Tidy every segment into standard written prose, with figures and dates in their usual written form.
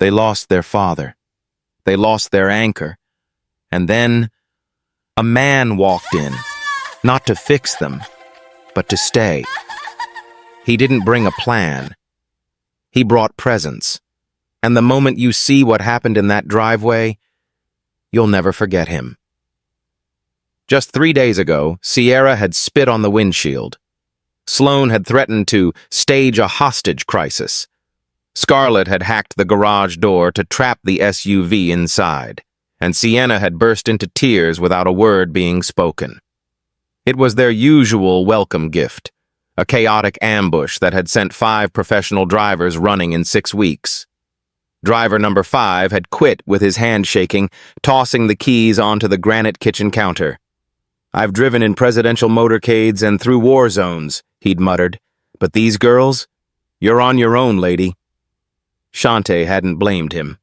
They lost their father. They lost their anchor. And then a man walked in, not to fix them, but to stay. He didn't bring a plan. He brought presence. And the moment you see what happened in that driveway, you'll never forget him. Just 3 days ago, Sierra had spit on the windshield. Sloan had threatened to stage a hostage crisis. Scarlett had hacked the garage door to trap the SUV inside, and Sienna had burst into tears without a word being spoken. It was their usual welcome gift, a chaotic ambush that had sent 5 professional drivers running in 6 weeks. Driver number 5 had quit with his hand shaking, tossing the keys onto the granite kitchen counter. "I've driven in presidential motorcades and through war zones," he'd muttered. "But these girls? You're on your own, lady." Shante hadn't blamed him.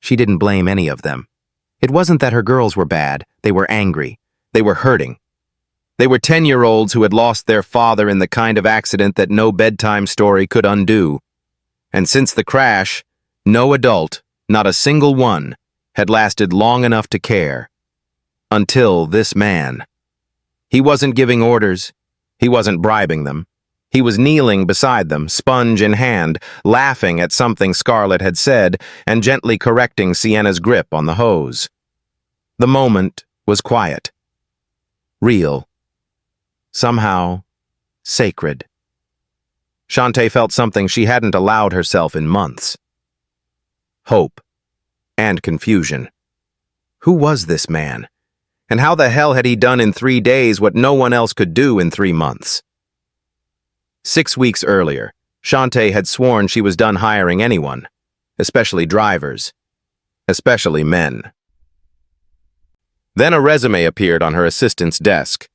She didn't blame any of them. It wasn't that her girls were bad. They were angry. They were hurting. They were 10-year-olds who had lost their father in the kind of accident that no bedtime story could undo. And since the crash, no adult, not a single one, had lasted long enough to care. Until this man. He wasn't giving orders. He wasn't bribing them. He was kneeling beside them, sponge in hand, laughing at something Scarlett had said and gently correcting Sienna's grip on the hose. The moment was quiet. Real. Somehow, sacred. Shante felt something she hadn't allowed herself in months. Hope. And confusion. Who was this man? And how the hell had he done in 3 days what no one else could do in 3 months? 6 weeks earlier, Shante had sworn she was done hiring anyone, especially drivers, especially men. Then a resume appeared on her assistant's desk,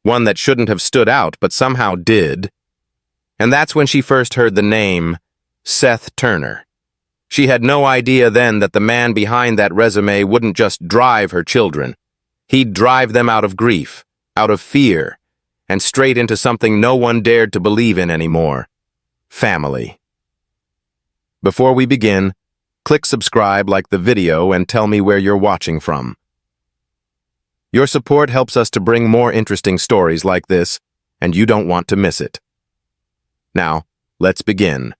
one that shouldn't have stood out but somehow did. And that's when she first heard the name Seth Turner. She had no idea then that the man behind that resume wouldn't just drive her children. He'd drive them out of grief, out of fear, and straight into something no one dared to believe in anymore. Family. Before we begin, click subscribe, like the video, and tell me where you're watching from. Your support helps us to bring more interesting stories like this, and you don't want to miss it. Now, let's begin.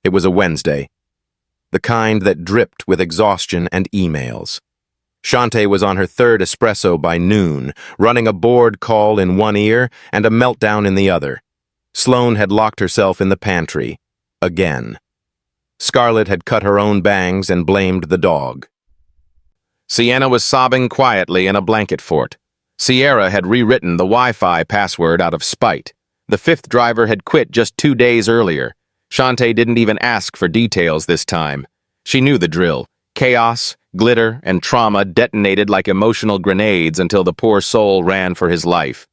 It was a Wednesday, the kind that dripped with exhaustion and emails. Shante was on her 3rd espresso by noon, running a board call in one ear and a meltdown in the other. Sloan had locked herself in the pantry. Again. Scarlett had cut her own bangs and blamed the dog. Sienna was sobbing quietly in a blanket fort. Sierra had rewritten the Wi-Fi password out of spite. The 5th driver had quit just 2 days earlier. Shante didn't even ask for details this time. She knew the drill. Chaos, glitter, and trauma detonated like emotional grenades until the poor soul ran for his life.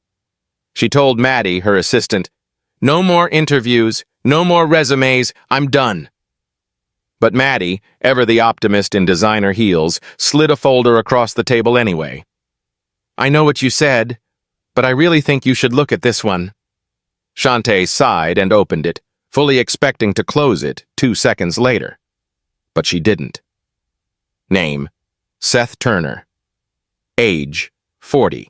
She told Maddie, her assistant, "No more interviews, no more resumes, I'm done." But Maddie, ever the optimist in designer heels, slid a folder across the table anyway. "I know what you said, but I really think you should look at this one." Shante sighed and opened it, fully expecting to close it 2 seconds later. But she didn't. Name, Seth Turner. Age, 40.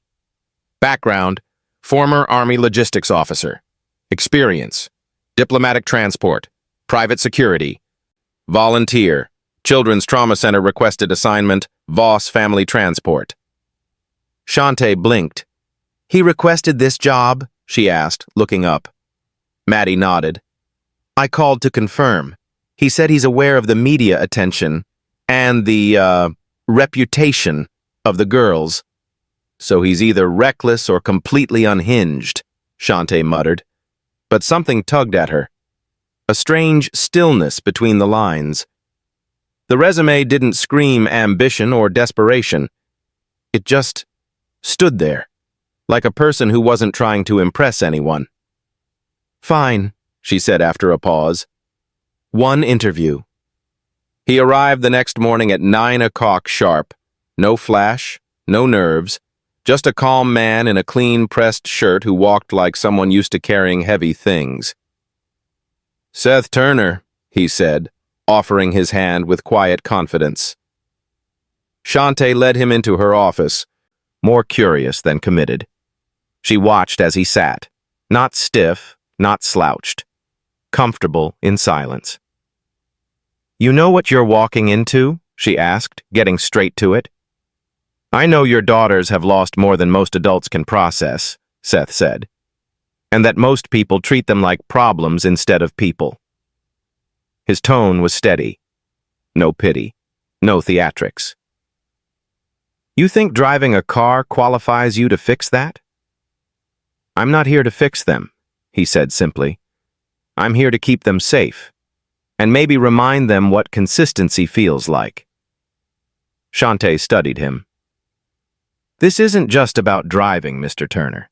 Background, former Army logistics officer. Experience, diplomatic transport, private security. Volunteer, Children's Trauma Center requested assignment, Voss Family Transport. Shante blinked. "He requested this job?" she asked, looking up. Maddie nodded. "I called to confirm. He said he's aware of the media attention and the, reputation of the girls. So he's either reckless or completely unhinged," Shante muttered. But something tugged at her. A strange stillness between the lines. The resume didn't scream ambition or desperation. It just stood there, like a person who wasn't trying to impress anyone. "Fine," she said after a pause. "1 interview." He arrived the next morning at 9 o'clock sharp. No flash, no nerves, just a calm man in a clean pressed shirt who walked like someone used to carrying heavy things. "Seth Turner," he said, offering his hand with quiet confidence. Shante led him into her office, more curious than committed. She watched as he sat, not stiff, not slouched, comfortable in silence. "You know what you're walking into?" she asked, getting straight to it. "I know your daughters have lost more than most adults can process," Seth said, "and that most people treat them like problems instead of people." His tone was steady. No pity, no theatrics. "You think driving a car qualifies you to fix that?" "I'm not here to fix them," he said simply. "I'm here to keep them safe, and maybe remind them what consistency feels like." Shante studied him. "This isn't just about driving, Mr. Turner.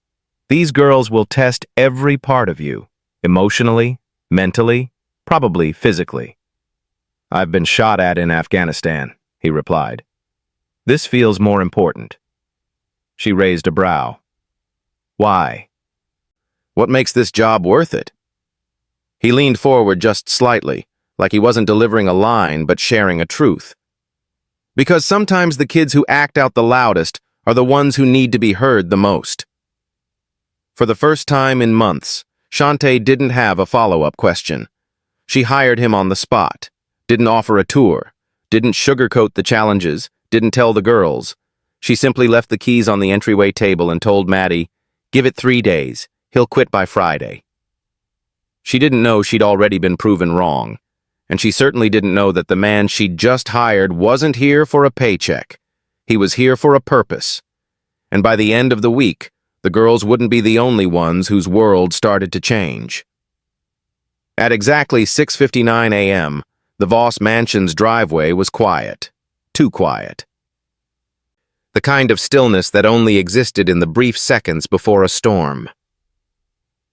These girls will test every part of you, emotionally, mentally, probably physically." "I've been shot at in Afghanistan," he replied. "This feels more important." She raised a brow. "Why?" "What makes this job worth it?" He leaned forward just slightly, like he wasn't delivering a line but sharing a truth. "Because sometimes the kids who act out the loudest are the ones who need to be heard the most." For the first time in months, Shante didn't have a follow-up question. She hired him on the spot, didn't offer a tour, didn't sugarcoat the challenges, didn't tell the girls. She simply left the keys on the entryway table and told Maddie, "Give it 3 days. He'll quit by Friday." She didn't know she'd already been proven wrong, and she certainly didn't know that the man she'd just hired wasn't here for a paycheck. He was here for a purpose. And by the end of the week, the girls wouldn't be the only ones whose world started to change. At exactly 6:59 a.m., the Voss mansion's driveway was quiet. Too quiet. The kind of stillness that only existed in the brief seconds before a storm.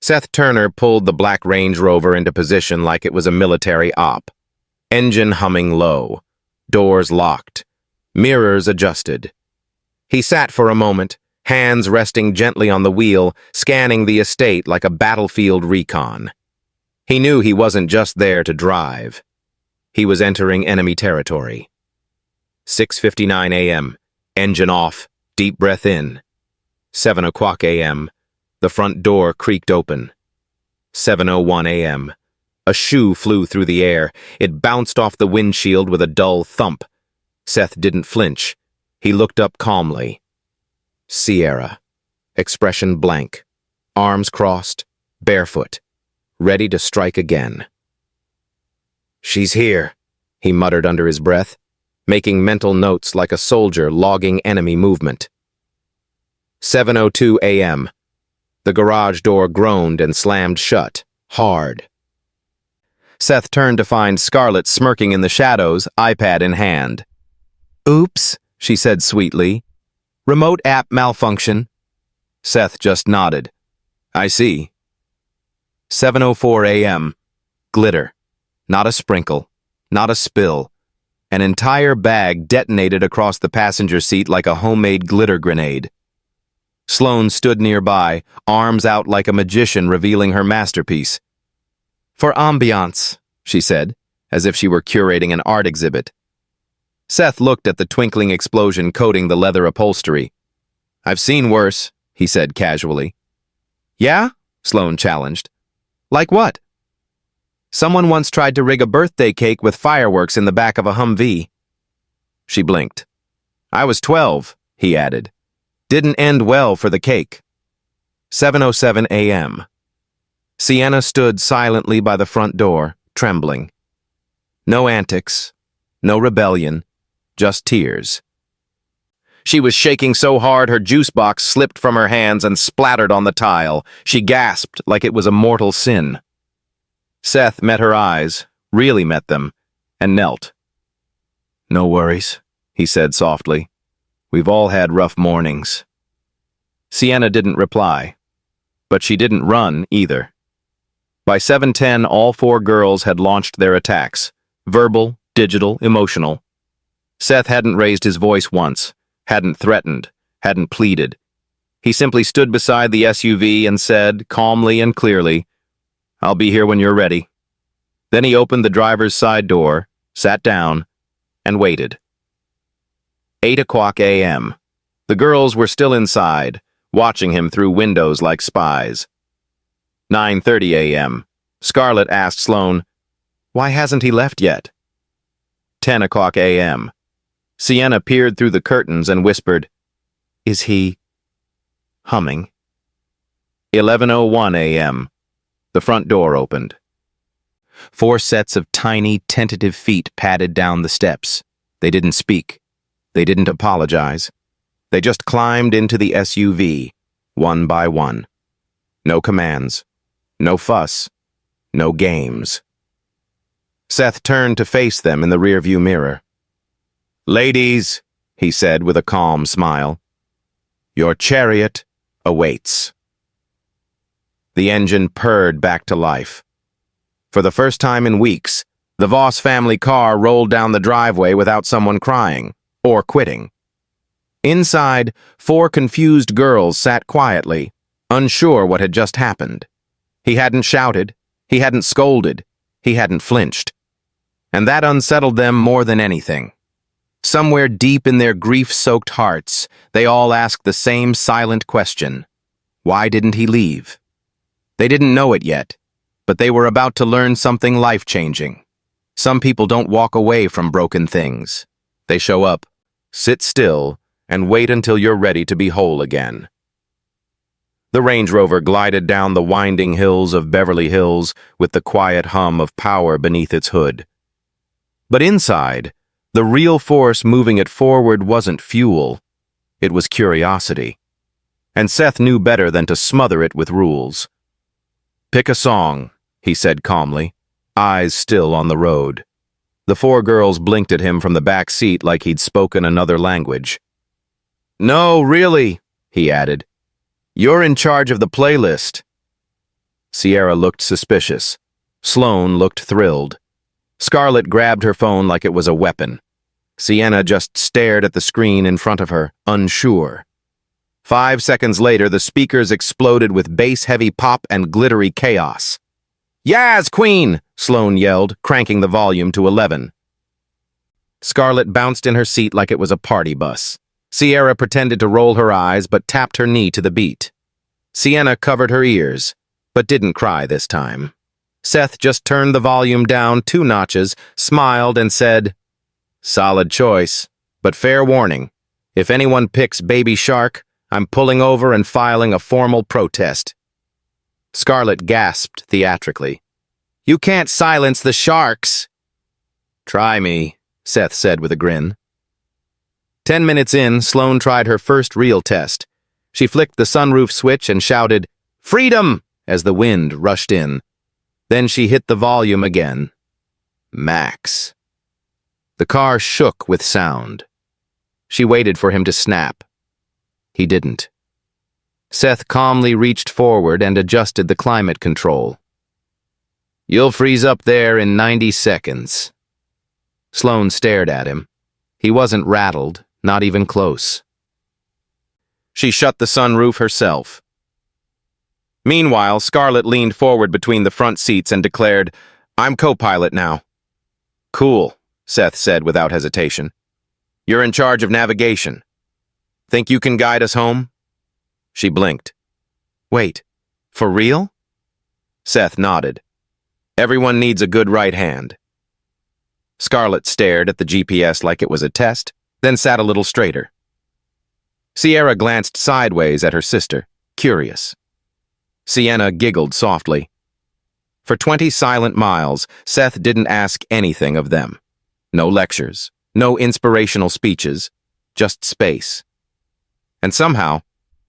Seth Turner pulled the black Range Rover into position like it was a military op. Engine humming low. Doors locked. Mirrors adjusted. He sat for a moment, hands resting gently on the wheel, scanning the estate like a battlefield recon. He knew he wasn't just there to drive. He was entering enemy territory. 6:59 a.m. Engine off. Deep breath in. 7 o'clock a.m. The front door creaked open. 7:01 a.m. A shoe flew through the air. It bounced off the windshield with a dull thump. Seth didn't flinch. He looked up calmly. Sierra. Expression blank. Arms crossed. Barefoot. Ready to strike again. "She's here," he muttered under his breath, making mental notes like a soldier logging enemy movement. 7:02 a.m. The garage door groaned and slammed shut, hard. Seth turned to find Scarlett smirking in the shadows, iPad in hand. "Oops," she said sweetly. "Remote app malfunction." Seth just nodded. "I see." 7:04 a.m. Glitter. Not a sprinkle. Not a spill. An entire bag detonated across the passenger seat like a homemade glitter grenade. Sloane stood nearby, arms out like a magician revealing her masterpiece. "For ambiance," she said, as if she were curating an art exhibit. Seth looked at the twinkling explosion coating the leather upholstery. "I've seen worse," he said casually. "Yeah?" Sloane challenged. "Like what?" "Someone once tried to rig a birthday cake with fireworks in the back of a Humvee." She blinked. "I was 12, he added. "Didn't end well for the cake." 7:07 a.m. Sienna stood silently by the front door, trembling. No antics, no rebellion, just tears. She was shaking so hard her juice box slipped from her hands and splattered on the tile. She gasped like it was a mortal sin. Seth met her eyes, really met them, and knelt. "No worries," he said softly. "We've all had rough mornings." Sienna didn't reply, but she didn't run either. By 7:10, all 4 girls had launched their attacks, verbal, digital, emotional. Seth hadn't raised his voice once, hadn't threatened, hadn't pleaded. He simply stood beside the SUV and said, calmly and clearly, "I'll be here when you're ready." Then he opened the driver's side door, sat down, and waited. 8 o'clock a.m. The girls were still inside, watching him through windows like spies. 9:30 a.m. Scarlett asked Sloane, "Why hasn't he left yet?" 10 o'clock a.m. Sienna peered through the curtains and whispered, "Is he humming?" 11:01 a.m. The front door opened. 4 sets of tiny, tentative feet padded down the steps. They didn't speak. They didn't apologize. They just climbed into the SUV, one by one. No commands. No fuss. No games. Seth turned to face them in the rearview mirror. "Ladies," he said with a calm smile, "your chariot awaits." The engine purred back to life. For the first time in weeks, the Voss family car rolled down the driveway without someone crying or quitting. Inside, 4 confused girls sat quietly, unsure what had just happened. He hadn't shouted, he hadn't scolded, he hadn't flinched. And that unsettled them more than anything. Somewhere deep in their grief-soaked hearts, they all asked the same silent question: why didn't he leave? They didn't know it yet, but they were about to learn something life-changing. Some people don't walk away from broken things. They show up, sit still, and wait until you're ready to be whole again. The Range Rover glided down the winding hills of Beverly Hills with the quiet hum of power beneath its hood. But inside, the real force moving it forward wasn't fuel. It was curiosity. And Seth knew better than to smother it with rules. "Pick a song," he said calmly, eyes still on the road. The 4 girls blinked at him from the back seat like he'd spoken another language. "No, really," he added. "You're in charge of the playlist." Sierra looked suspicious. Sloane looked thrilled. Scarlett grabbed her phone like it was a weapon. Sienna just stared at the screen in front of her, unsure. 5 seconds later, the speakers exploded with bass-heavy pop and glittery chaos. "Yaz, Queen!" Sloane yelled, cranking the volume to 11. Scarlett bounced in her seat like it was a party bus. Sierra pretended to roll her eyes but tapped her knee to the beat. Sienna covered her ears, but didn't cry this time. Seth just turned the volume down 2 notches, smiled, and said, "Solid choice, but fair warning. If anyone picks Baby Shark, I'm pulling over and filing a formal protest." Scarlett gasped theatrically. "You can't silence the sharks." "Try me," Seth said with a grin. 10 minutes in, Sloane tried her first real test. She flicked the sunroof switch and shouted, "Freedom!" as the wind rushed in. Then she hit the volume again. Max. The car shook with sound. She waited for him to snap. He didn't. Seth calmly reached forward and adjusted the climate control. "You'll freeze up there in 90 seconds. Sloane stared at him. He wasn't rattled, not even close. She shut the sunroof herself. Meanwhile, Scarlett leaned forward between the front seats and declared, "I'm co-pilot now." "Cool," Seth said without hesitation. "You're in charge of navigation. Think you can guide us home?" She blinked. "Wait, for real?" Seth nodded. "Everyone needs a good right hand." Scarlett stared at the GPS like it was a test, then sat a little straighter. Sierra glanced sideways at her sister, curious. Sienna giggled softly. For 20 silent miles, Seth didn't ask anything of them. No lectures, no inspirational speeches, just space. And somehow,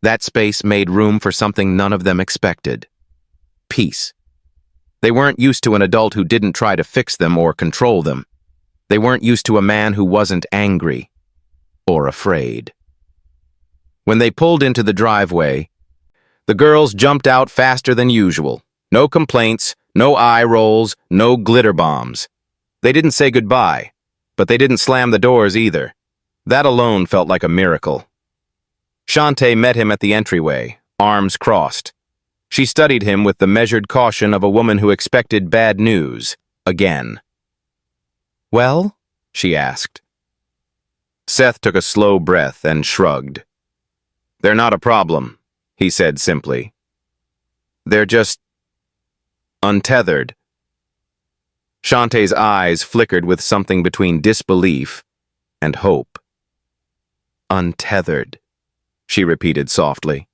that space made room for something none of them expected. Peace. They weren't used to an adult who didn't try to fix them or control them. They weren't used to a man who wasn't angry or afraid. When they pulled into the driveway, the girls jumped out faster than usual. No complaints, no eye rolls, no glitter bombs. They didn't say goodbye, but they didn't slam the doors either. That alone felt like a miracle. Shante met him at the entryway, arms crossed. She studied him with the measured caution of a woman who expected bad news, again. Well? She asked. Seth took a slow breath and shrugged. They're not a problem, he said simply. They're just untethered. Shante's eyes flickered with something between disbelief and hope. Untethered, she repeated softly.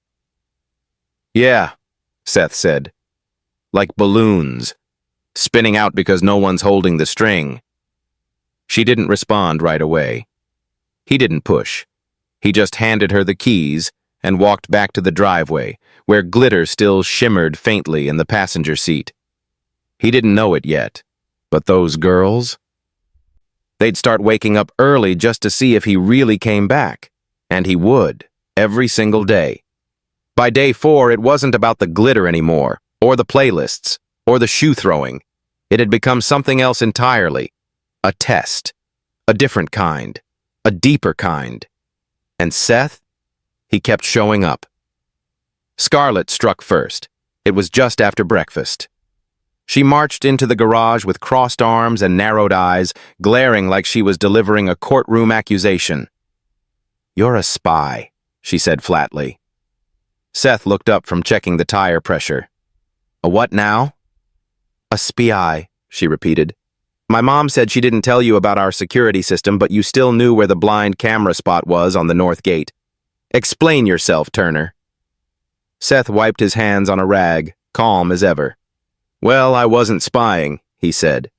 Yeah, Seth said. Like balloons, spinning out because no one's holding the string. She didn't respond right away. He didn't push. He just handed her the keys and walked back to the driveway, where glitter still shimmered faintly in the passenger seat. He didn't know it yet, but those girls? They'd start waking up early just to see if he really came back, and he would, every single day. By day 4, it wasn't about the glitter anymore, or the playlists, or the shoe throwing. It had become something else entirely. A test. A different kind. A deeper kind. And Seth? He kept showing up. Scarlett struck first. It was just after breakfast. She marched into the garage with crossed arms and narrowed eyes, glaring like she was delivering a courtroom accusation. You're a spy, she said flatly. Seth looked up from checking the tire pressure. A what now? A spy, she repeated. My mom said she didn't tell you about our security system, but you still knew where the blind camera spot was on the north gate. Explain yourself, Turner. Seth wiped his hands on a rag, calm as ever. Well, I wasn't spying, he said.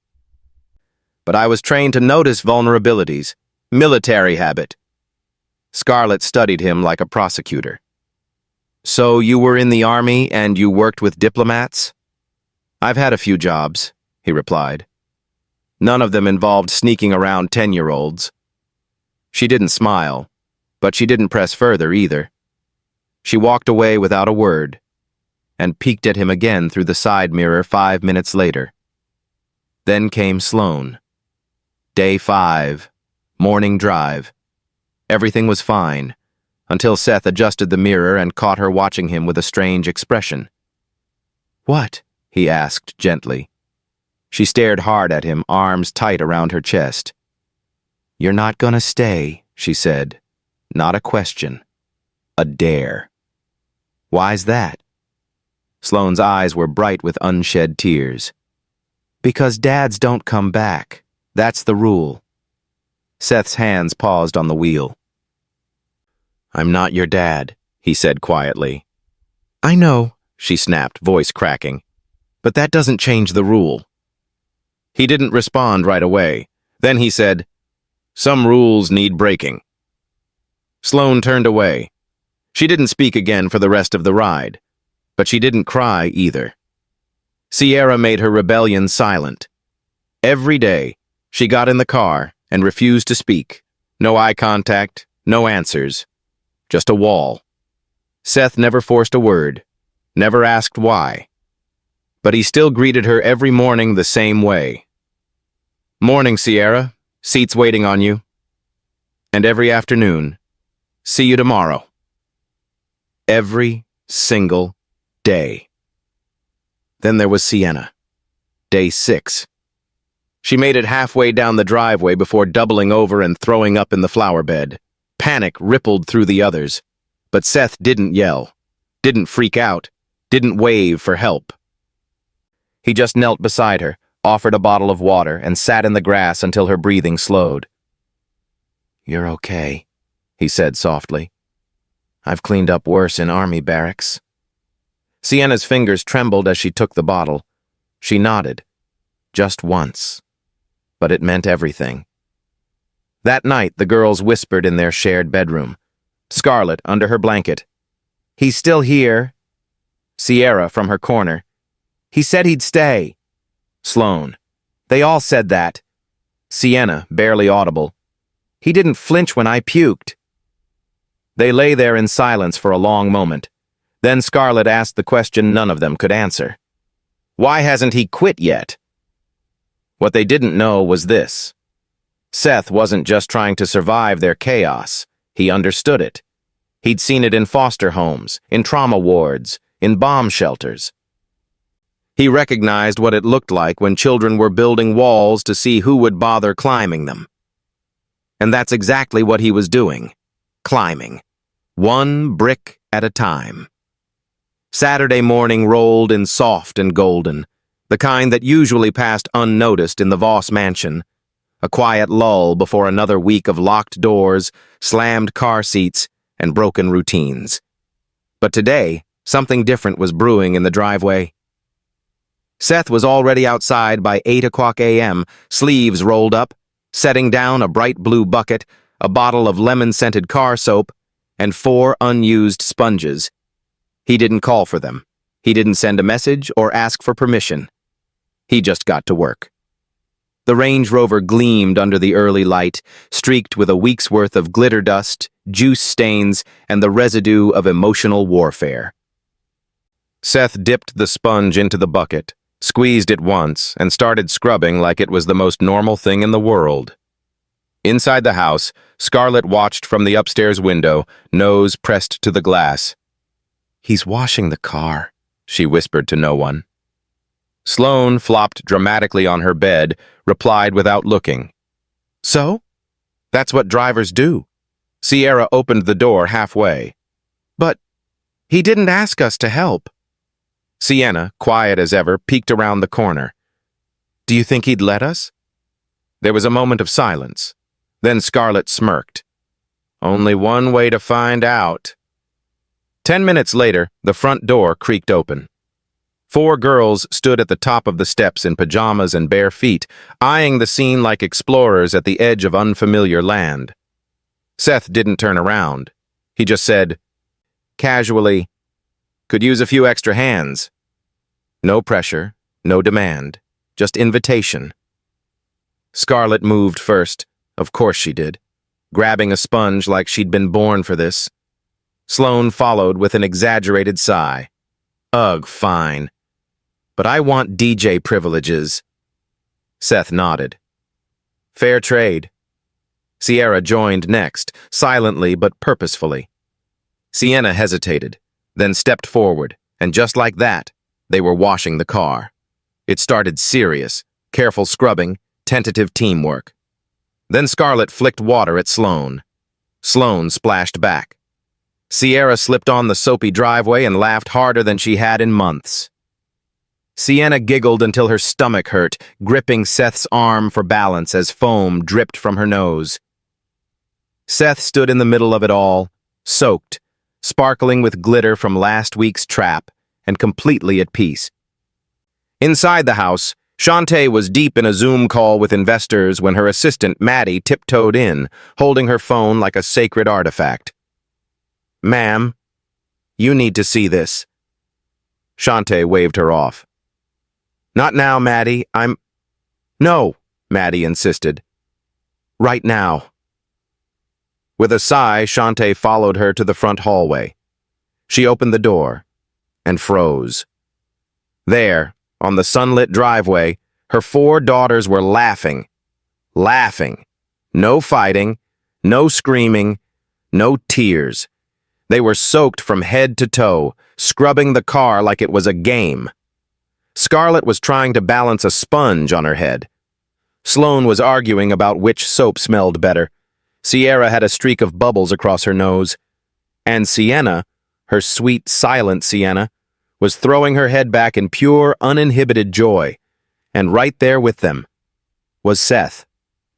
But I was trained to notice vulnerabilities. Military habit. Scarlett studied him like a prosecutor. So you were in the army and you worked with diplomats? I've had a few jobs, he replied. None of them involved sneaking around 10-year-olds. She didn't smile, but she didn't press further either. She walked away without a word, and peeked at him again through the side mirror 5 minutes later. Then came Sloane. Day 5, morning drive. Everything was fine, until Seth adjusted the mirror and caught her watching him with a strange expression. What? He asked gently. She stared hard at him, arms tight around her chest. You're not gonna stay, she said. Not a question. A dare. Why's that? Sloane's eyes were bright with unshed tears. Because dads don't come back. That's the rule. Seth's hands paused on the wheel. I'm not your dad, he said quietly. I know, she snapped, voice cracking. But that doesn't change the rule. He didn't respond right away. Then he said, Some rules need breaking. Sloane turned away. She didn't speak again for the rest of the ride, but she didn't cry either. Sierra made her rebellion silent. Every day, she got in the car and refused to speak. No eye contact, no answers, just a wall. Seth never forced a word, never asked why. But he still greeted her every morning the same way. Morning, Sierra. Seat's waiting on you. And every afternoon, see you tomorrow. Every single day. Then there was Sienna. Day 6. She made it halfway down the driveway before doubling over and throwing up in the flower bed. Panic rippled through the others. But Seth didn't yell, didn't freak out, didn't wave for help. He just knelt beside her, offered a bottle of water, and sat in the grass until her breathing slowed. You're okay, he said softly. I've cleaned up worse in army barracks. Sienna's fingers trembled as she took the bottle. She nodded. Just once. But it meant everything. That night, the girls whispered in their shared bedroom. Scarlett under her blanket. He's still here. Sierra from her corner. He said he'd stay. Sloane. They all said that. Sienna, barely audible. He didn't flinch when I puked. They lay there in silence for a long moment. Then Scarlett asked the question none of them could answer. Why hasn't he quit yet? What they didn't know was this. Seth wasn't just trying to survive their chaos. He understood it. He'd seen it in foster homes, in trauma wards, in bomb shelters. He recognized what it looked like when children were building walls to see who would bother climbing them. And that's exactly what he was doing, climbing, one brick at a time. Saturday morning rolled in soft and golden, the kind that usually passed unnoticed in the Voss mansion, a quiet lull before another week of locked doors, slammed car seats, and broken routines. But today, something different was brewing in the driveway. Seth was already outside by 8 o'clock a.m., sleeves rolled up, setting down a bright blue bucket, a bottle of lemon-scented car soap, and 4 unused sponges. He didn't call for them. He didn't send a message or ask for permission. He just got to work. The Range Rover gleamed under the early light, streaked with a week's worth of glitter dust, juice stains, and the residue of emotional warfare. Seth dipped the sponge into the bucket, squeezed it once, and started scrubbing like it was the most normal thing in the world. Inside the house, Scarlett watched from the upstairs window, nose pressed to the glass. "He's washing the car," she whispered to no one. Sloane flopped dramatically on her bed, replied without looking. "So? That's what drivers do." Sierra opened the door halfway. "But he didn't ask us to help." Sienna, quiet as ever, peeked around the corner. "Do you think he'd let us?" There was a moment of silence. Then Scarlett smirked. "Only one way to find out." 10 minutes later, the front door creaked open. 4 girls stood at the top of the steps in pajamas and bare feet, eyeing the scene like explorers at the edge of unfamiliar land. Seth didn't turn around. He just said, casually, "Could use a few extra hands." No pressure, no demand, just invitation. Scarlett moved first. Of course she did, grabbing a sponge like she'd been born for this. Sloane followed with an exaggerated sigh. "Ugh, fine. But I want DJ privileges." Seth nodded. "Fair trade." Sierra joined next, silently but purposefully. Sienna hesitated, then stepped forward, and just like that, they were washing the car. It started serious, careful scrubbing, tentative teamwork. Then Scarlett flicked water at Sloane. Sloane splashed back. Sierra slipped on the soapy driveway and laughed harder than she had in months. Sienna giggled until her stomach hurt, gripping Seth's arm for balance as foam dripped from her nose. Seth stood in the middle of it all, soaked, sparkling with glitter from last week's trap, and completely at peace. Inside the house, Shante was deep in a Zoom call with investors when her assistant, Maddie, tiptoed in, holding her phone like a sacred artifact. "Ma'am, you need to see this." Shante waved her off. "Not now, Maddie, No," Maddie insisted. "Right now." With a sigh, Shante followed her to the front hallway. She opened the door and froze. There, on the sunlit driveway, her 4 daughters were laughing. Laughing. No fighting, no screaming, no tears. They were soaked from head to toe, scrubbing the car like it was a game. Scarlett was trying to balance a sponge on her head. Sloane was arguing about which soap smelled better. Sierra had a streak of bubbles across her nose. And Sienna, her sweet, silent Sienna, was throwing her head back in pure, uninhibited joy. And right there with them was Seth,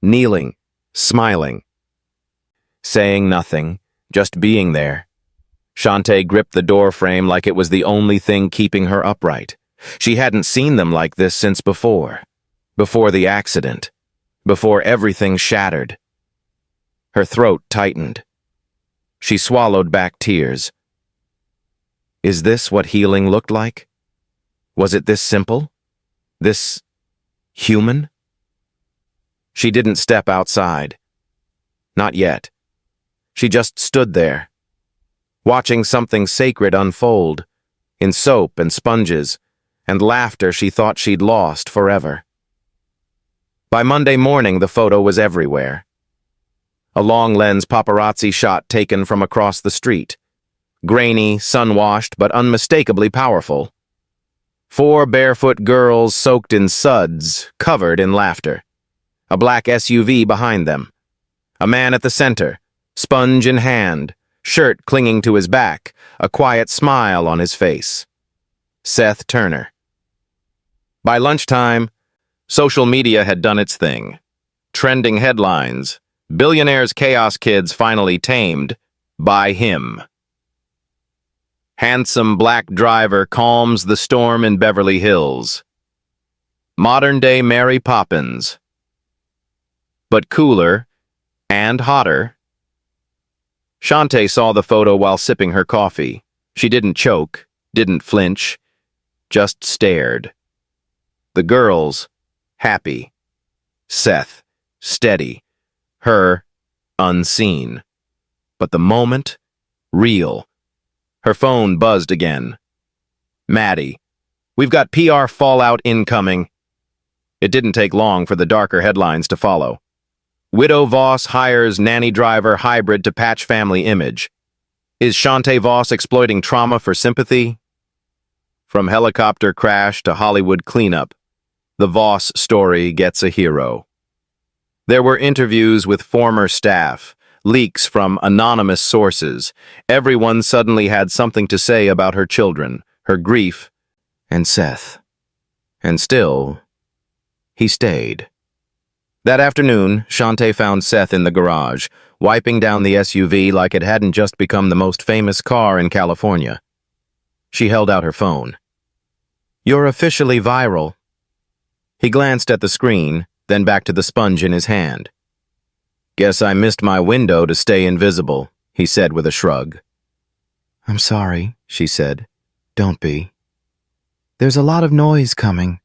kneeling, smiling. Saying nothing, just being there. Shante gripped the doorframe like it was the only thing keeping her upright. She hadn't seen them like this since before the accident, before everything shattered. Her throat tightened. She swallowed back tears. Is this what healing looked like? Was it this simple? This human? She didn't step outside. Not yet. She just stood there, watching something sacred unfold, in soap and sponges, and laughter she thought she'd lost forever. By Monday morning, the photo was everywhere. A long-lens paparazzi shot taken from across the street. Grainy, sun-washed, but unmistakably powerful. 4 barefoot girls soaked in suds, covered in laughter. A black SUV behind them. A man at the center, sponge in hand, shirt clinging to his back, a quiet smile on his face. Seth Turner. By lunchtime, social media had done its thing. Trending headlines. Billionaire's chaos kids finally tamed by him. Handsome black driver calms the storm in Beverly Hills. Modern-day Mary Poppins. But cooler and hotter. Shante saw the photo while sipping her coffee. She didn't choke, didn't flinch, just stared. The girls, happy. Seth, steady. Her, unseen. But the moment, real. Her phone buzzed again. Maddie, we've got PR fallout incoming. It didn't take long for the darker headlines to follow. Widow Voss hires nanny driver hybrid to patch family image. Is Shante Voss exploiting trauma for sympathy? From helicopter crash to Hollywood cleanup, the Voss story gets a hero. There were interviews with former staff, leaks from anonymous sources. Everyone suddenly had something to say about her children, her grief, and Seth. And still, he stayed. That afternoon, Shante found Seth in the garage, wiping down the SUV like it hadn't just become the most famous car in California. She held out her phone. "You're officially viral." He glanced at the screen, then back to the sponge in his hand. "Guess I missed my window to stay invisible," he said with a shrug. "I'm sorry," she said. "Don't be. There's a lot of noise coming.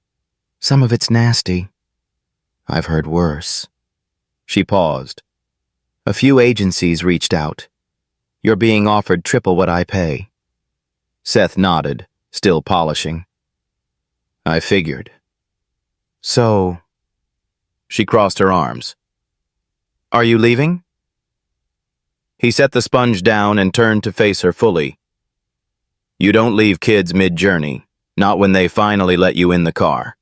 Some of it's nasty. I've heard worse." She paused. "A few agencies reached out. You're being offered triple what I pay." Seth nodded, still polishing. "I figured." "So..." She crossed her arms. "Are you leaving?" He set the sponge down and turned to face her fully. "You don't leave kids mid-journey, not when they finally let you in the car."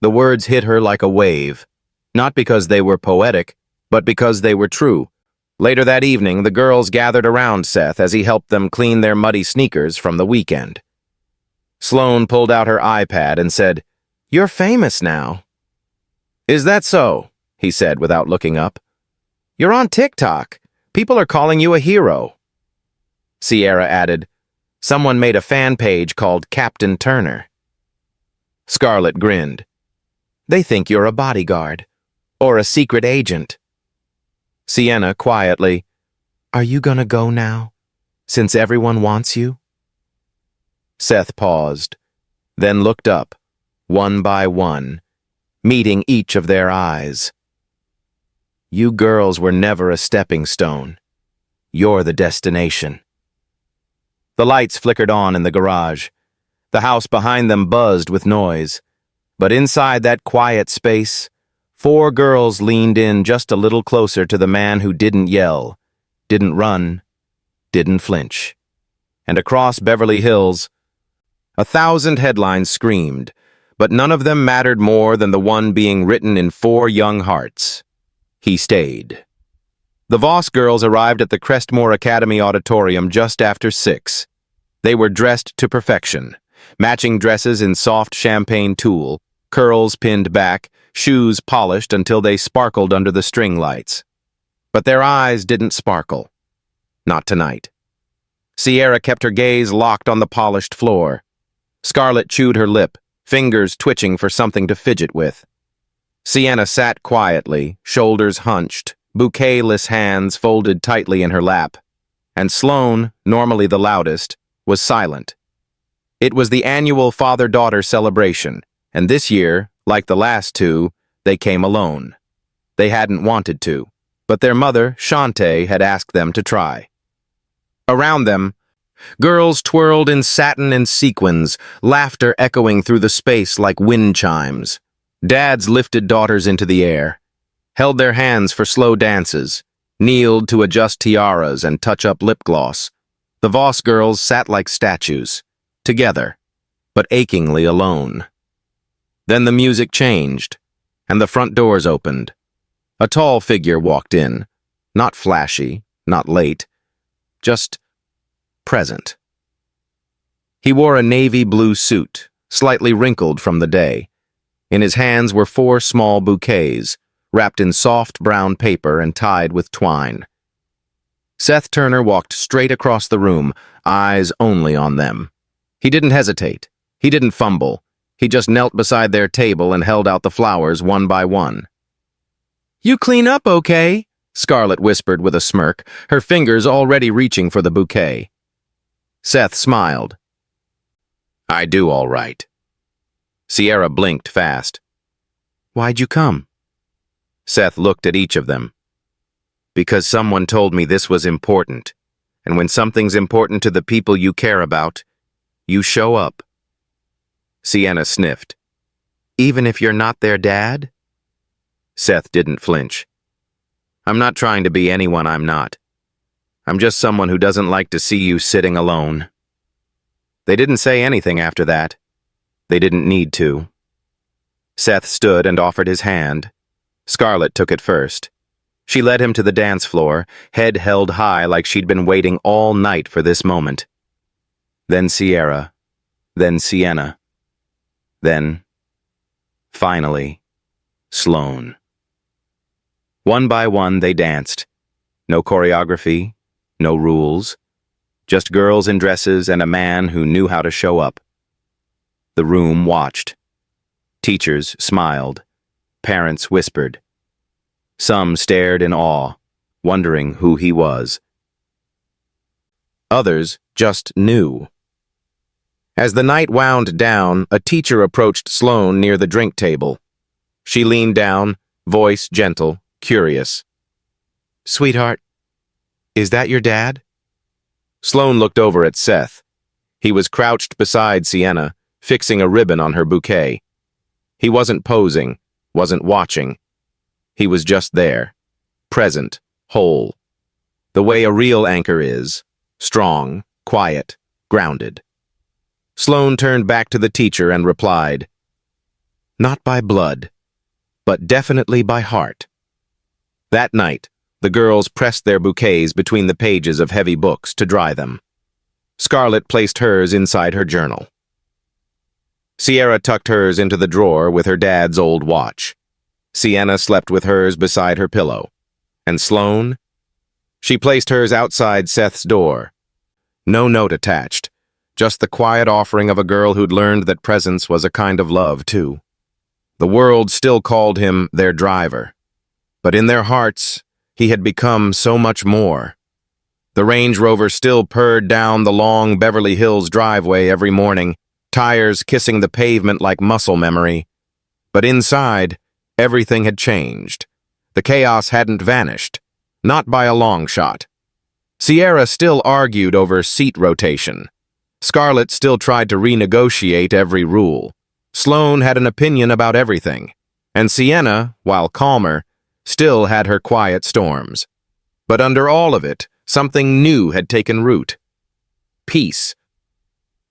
The words hit her like a wave, not because they were poetic, but because they were true. Later that evening, the girls gathered around Seth as he helped them clean their muddy sneakers from the weekend. Sloane pulled out her iPad and said, "You're famous now." "Is that so?" he said without looking up. "You're on TikTok. People are calling you a hero." Sierra added, "Someone made a fan page called Captain Turner." Scarlett grinned. "They think you're a bodyguard. Or a secret agent." Sienna quietly, "Are you gonna go now, since everyone wants you?" Seth paused, then looked up, one by one, meeting each of their eyes. "You girls were never a stepping stone. You're the destination." The lights flickered on in the garage. The house behind them buzzed with noise. But inside that quiet space, 4 girls leaned in just a little closer to the man who didn't yell, didn't run, didn't flinch. And across Beverly Hills, 1,000 headlines screamed, but none of them mattered more than the one being written in 4 young hearts. He stayed. The Voss girls arrived at the Crestmore Academy auditorium just after 6. They were dressed to perfection, matching dresses in soft champagne tulle, curls pinned back, shoes polished until they sparkled under the string lights. But their eyes didn't sparkle. Not tonight. Sierra kept her gaze locked on the polished floor. Scarlett chewed her lip, fingers twitching for something to fidget with. Sienna sat quietly, shoulders hunched, bouquetless hands folded tightly in her lap. And Sloane, normally the loudest, was silent. It was the annual father-daughter celebration, and this year, like the last 2, they came alone. They hadn't wanted to, but their mother, Shante, had asked them to try. Around them, girls twirled in satin and sequins, laughter echoing through the space like wind chimes. Dads lifted daughters into the air, held their hands for slow dances, kneeled to adjust tiaras and touch up lip gloss. The Voss girls sat like statues, together, but achingly alone. Then the music changed, and the front doors opened. A tall figure walked in, not flashy, not late, just present. He wore a navy blue suit, slightly wrinkled from the day. In his hands were 4 small bouquets, wrapped in soft brown paper and tied with twine. Seth Turner walked straight across the room, eyes only on them. He didn't hesitate. He didn't fumble. He just knelt beside their table and held out the flowers one by one. "You clean up, okay?" Scarlett whispered with a smirk, her fingers already reaching for the bouquet. Seth smiled. "I do all right." Sierra blinked fast. "Why'd you come?" Seth looked at each of them. "Because someone told me this was important, and when something's important to the people you care about, you show up." Sienna sniffed. "Even if you're not their dad?" Seth didn't flinch. "I'm not trying to be anyone I'm not. I'm just someone who doesn't like to see you sitting alone." They didn't say anything after that. They didn't need to. Seth stood and offered his hand. Scarlett took it first. She led him to the dance floor, head held high like she'd been waiting all night for this moment. Then Sierra. Then Sienna. Then, finally, Sloane. One by one they danced. No choreography, no rules. Just girls in dresses and a man who knew how to show up. The room watched. Teachers smiled. Parents whispered. Some stared in awe, wondering who he was. Others just knew. As the night wound down, a teacher approached Sloane near the drink table. She leaned down, voice gentle, curious. "Sweetheart, is that your dad?" Sloane looked over at Seth. He was crouched beside Sienna, fixing a ribbon on her bouquet. He wasn't posing, wasn't watching. He was just there, present, whole. The way a real anchor is, strong, quiet, grounded. Sloane turned back to the teacher and replied, "Not by blood, but definitely by heart." That night, the girls pressed their bouquets between the pages of heavy books to dry them. Scarlett placed hers inside her journal. Sierra tucked hers into the drawer with her dad's old watch. Sienna slept with hers beside her pillow. And Sloane? She placed hers outside Seth's door. No note attached, just the quiet offering of a girl who'd learned that presence was a kind of love, too. The world still called him their driver, but in their hearts, he had become so much more. The Range Rover still purred down the long Beverly Hills driveway every morning, tires kissing the pavement like muscle memory. But inside, everything had changed. The chaos hadn't vanished, not by a long shot. Sierra still argued over seat rotation. Scarlett still tried to renegotiate every rule. Sloane had an opinion about everything. And Sienna, while calmer, still had her quiet storms. But under all of it, something new had taken root. Peace.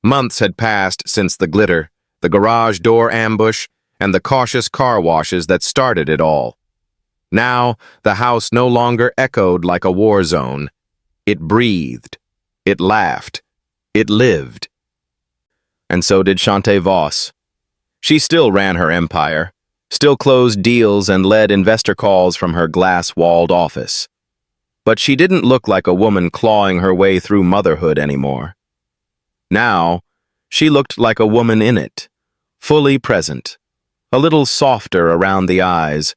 Months had passed since the glitter, the garage door ambush, and the cautious car washes that started it all. Now, the house no longer echoed like a war zone. It breathed. It laughed. It lived. And so did Shante Voss. She still ran her empire, still closed deals and led investor calls from her glass-walled office. But she didn't look like a woman clawing her way through motherhood anymore. Now, she looked like a woman in it, fully present, a little softer around the eyes,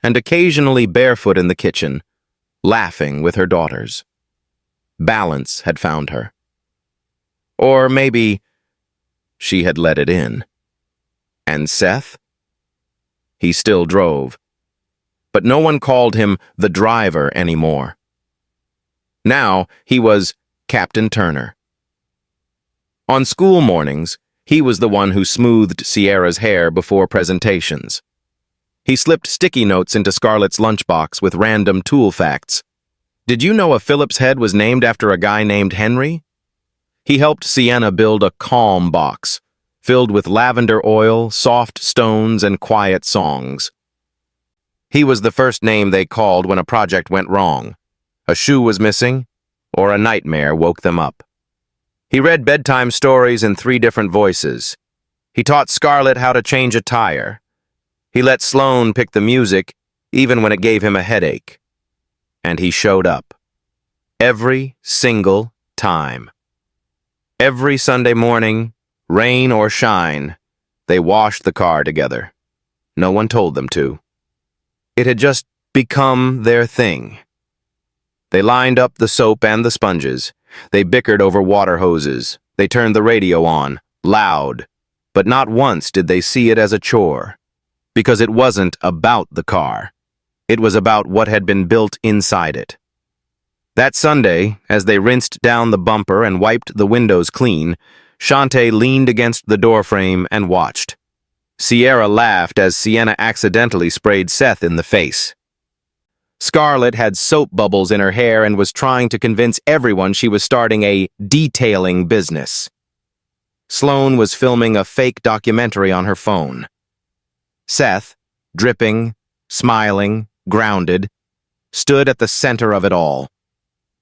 and occasionally barefoot in the kitchen, laughing with her daughters. Balance had found her. Or maybe she had let it in. And Seth? He still drove. But no one called him the driver anymore. Now he was Captain Turner. On school mornings, he was the one who smoothed Sierra's hair before presentations. He slipped sticky notes into Scarlett's lunchbox with random tool facts. Did you know a Phillips head was named after a guy named Henry? He helped Sienna build a calm box, filled with lavender oil, soft stones, and quiet songs. He was the first name they called when a project went wrong. A shoe was missing, or a nightmare woke them up. He read bedtime stories in 3 different voices. He taught Scarlett how to change a tire. He let Sloane pick the music, even when it gave him a headache. And he showed up. Every single time. Every Sunday morning, rain or shine, they washed the car together. No one told them to. It had just become their thing. They lined up the soap and the sponges. They bickered over water hoses. They turned the radio on, loud. But not once did they see it as a chore. Because it wasn't about the car. It was about what had been built inside it. That Sunday, as they rinsed down the bumper and wiped the windows clean, Shante leaned against the doorframe and watched. Sierra laughed as Sienna accidentally sprayed Seth in the face. Scarlett had soap bubbles in her hair and was trying to convince everyone she was starting a detailing business. Sloane was filming a fake documentary on her phone. Seth, dripping, smiling, grounded, stood at the center of it all.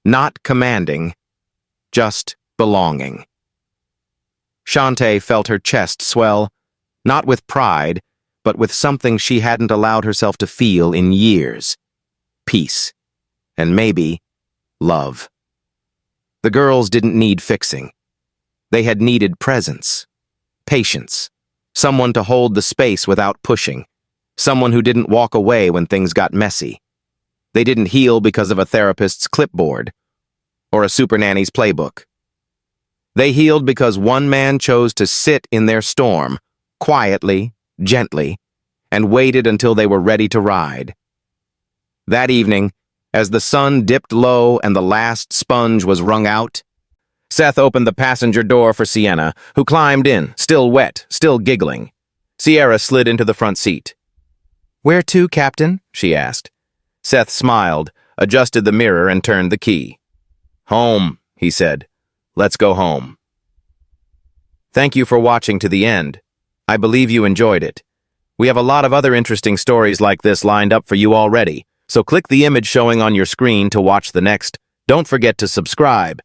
Not commanding, just belonging. Shante felt her chest swell, not with pride, but with something she hadn't allowed herself to feel in years. Peace. And maybe love. The girls didn't need fixing. They had needed presence, patience, someone to hold the space without pushing, someone who didn't walk away when things got messy. They didn't heal because of a therapist's clipboard or a super nanny's playbook. They healed because one man chose to sit in their storm, quietly, gently, and waited until they were ready to ride. That evening, as the sun dipped low and the last sponge was wrung out, Seth opened the passenger door for Sienna, who climbed in, still wet, still giggling. Sierra slid into the front seat. "Where to, Captain?" she asked. Seth smiled, adjusted the mirror, and turned the key. "Home," he said. "Let's go home." Thank you for watching to the end. I believe you enjoyed it. We have a lot of other interesting stories like this lined up for you already, so click the image showing on your screen to watch the next. Don't forget to subscribe.